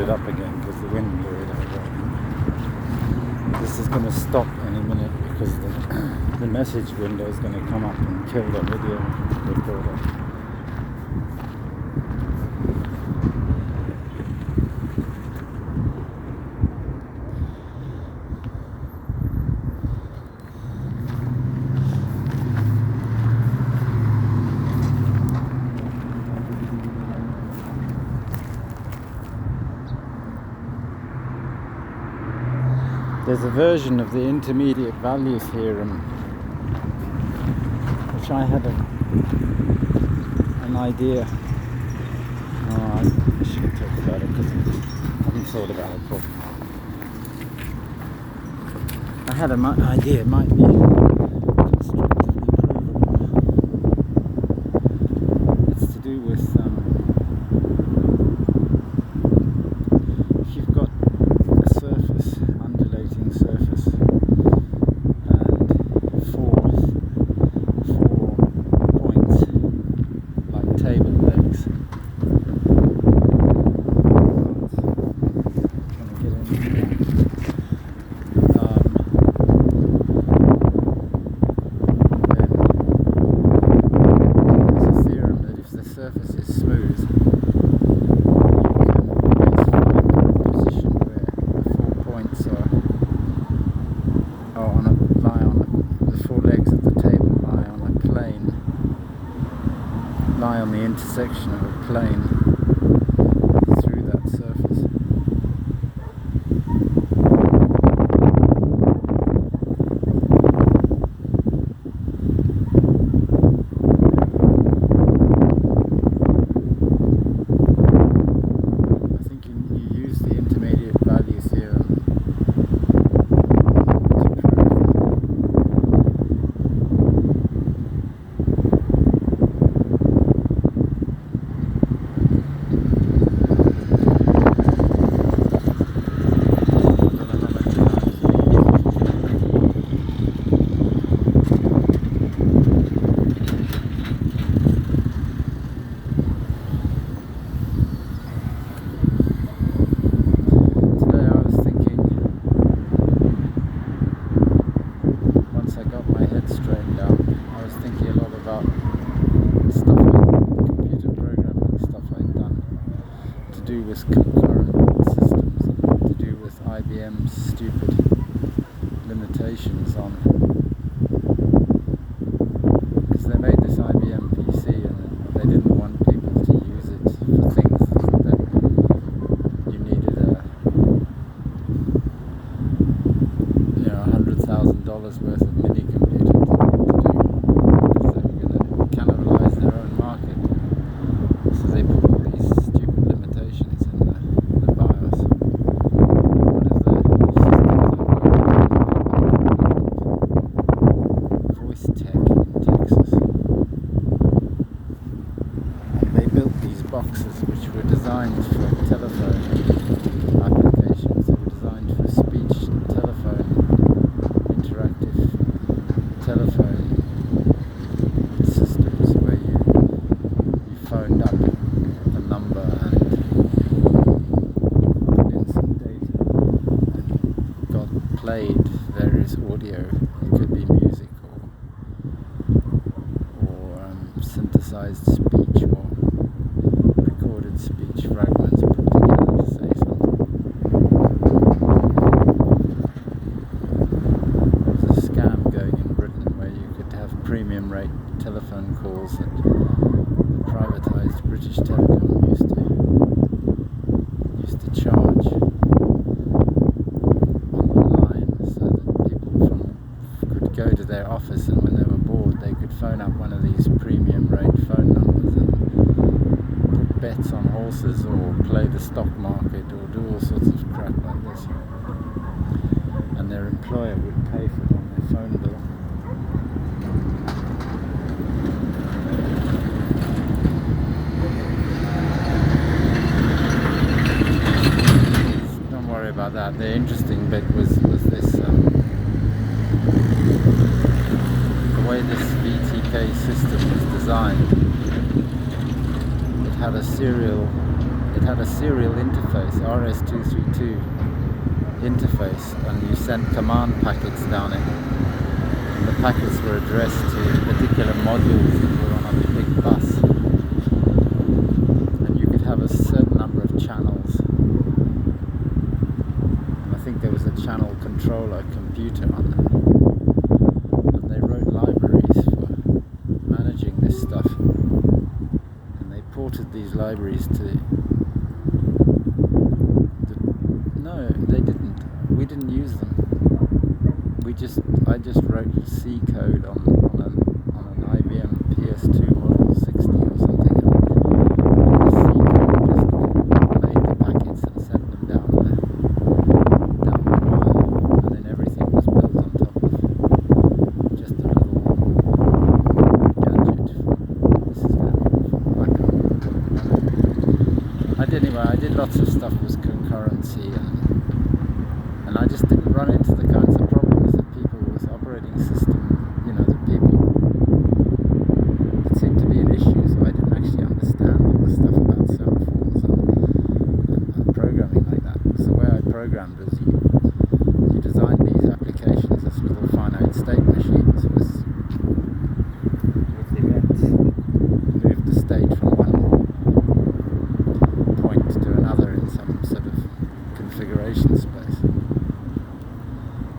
it up again because the wind blew it over. This is going to stop any minute because the message window is going to come up and kill the video recorder. There's a version of the intermediate value theorem which I had an idea. Oh, I shouldn't talk about it because I haven't thought about it before. I had an idea it might be constructively provable. It's to do with if you've got a surface, undulating surface, and four points like table legs. Trying to get in here. There's a theorem that if the surface is smooth, you can always find a position where the 4 points the 4 legs of the table lie on a plane, lie on the intersection of a plane through that surface. I think you use the intermediate value theorem to prove that. Today I was thinking, once I got my head straightened out, I was thinking a lot about computer programming stuff I'd done to do with concurrent systems, to do with IBM's stupid limitations on, because they made this IBM PC and they didn't want people to use it for things that you needed $100,000 worth of mini computer to do, because they were going to cannibalize their own market. So they put all these stupid limitations in the BIOS. One of the systems I worked on was Voice Tech in Texas. And they built these boxes which were designed for telephone applications. They were designed for speech telephone, interactive telephone systems where you phoned up a number and put in some data and played various audio. It could be music or synthesized speech or recorded speech fragments put together to say something. There was a scam going in Britain where you could have premium rate telephone calls that the privatised British Telecom used to charge on the line, so that people could go to their office, and when they were bored they could phone up one of these premium rate phone numbers and put bets on horses or play the stock market or do all sorts of crap like this, and their employer would pay for it on their phone bill. Don't worry about that. The interesting bit was this the way this VTK system was designed. It had a serial it had a serial interface, RS-232 interface, and you sent command packets down it. And the packets were addressed to particular modules that were on a big bus. And you could have a certain number of channels. I think there was a channel controller computer on them. And they wrote libraries for managing this stuff. And they ported these libraries to... No, they didn't. We didn't use them. I just wrote C code on an IBM PS2 Model 60 or something. And the C code just made the packets and sent them down the wire. And then everything was built on top of just a little gadget. This is going to be I did lots of stuff with concurrency, and I just didn't run into the kinds of problems that people with operating system, that seemed to be an issue. So I didn't actually understand all the stuff about semaphores and programming like that. So the way I programmed was you designed these applications as little finite state machines with events that moved the state from one point to another in some sort of configuration space.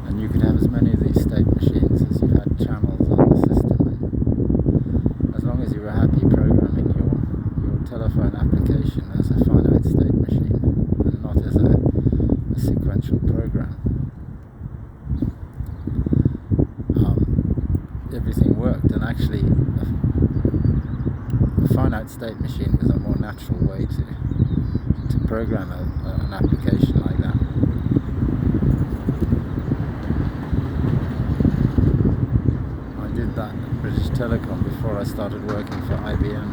And you could have as many of these state machines as you had channels on the system. And as long as you were happy programming your telephone application as a finite state machine and not as a sequential program, everything worked. And actually a finite state machine was a more natural way to program an application like that. I did that at British Telecom before I started working for IBM.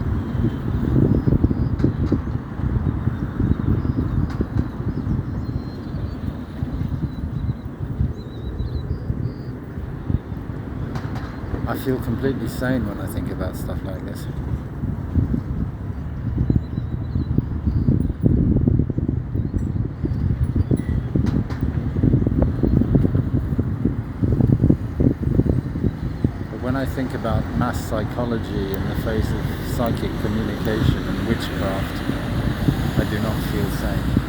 I feel completely sane when I think about stuff like this. When I think about mass psychology in the face of psychic communication and witchcraft, I do not feel sane.